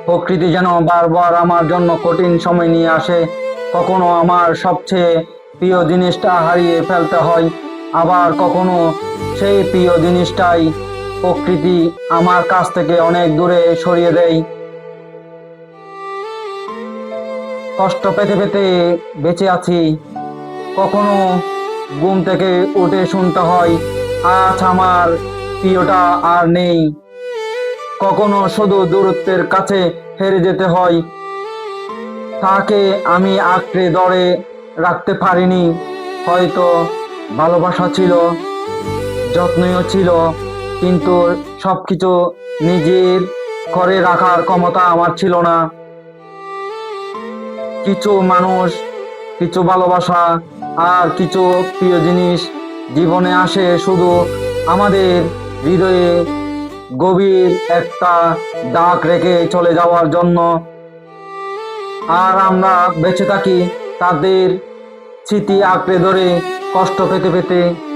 প্রকৃতি যেন বারবার আমার জন্য কঠিন সময় নিয়ে আসে। কখনো আমার সবচেয়ে প্রিয় জিনিসটা হারিয়ে ফেলতে হয়, আবার কখনো সেই প্রিয় জিনিসটাই প্রকৃতি আমার কাছ থেকে অনেক দূরে সরিয়ে দেয়। কষ্ট পেতে পেতে বেঁচে আছি। কখনো ঘুম থেকে উঠে শুনতে হয় আজ আমার প্রিয়টা আর নেই। কখনো শুধু দূরত্বের কাছে হেরে যেতে হয়, তাকে আমি আঁকড়ে ধরে রাখতে পারিনি। হয়তো ভালোবাসা ছিল, যত্নও ছিল, কিন্তু সবকিছু নিজের করে রাখার ক্ষমতা আমার ছিল না। কিছু মানুষ, কিছু ভালোবাসা আর কিছু প্রিয় জিনিস জীবনে আসে শুধু আমাদের হৃদয়ে গভীর একটা দাগ রেখে চলে যাওয়ার জন্য। আর আমরা বেঁচে থাকি তাদের স্মৃতি আঁকড়ে ধরে, কষ্ট পেতে পেতে।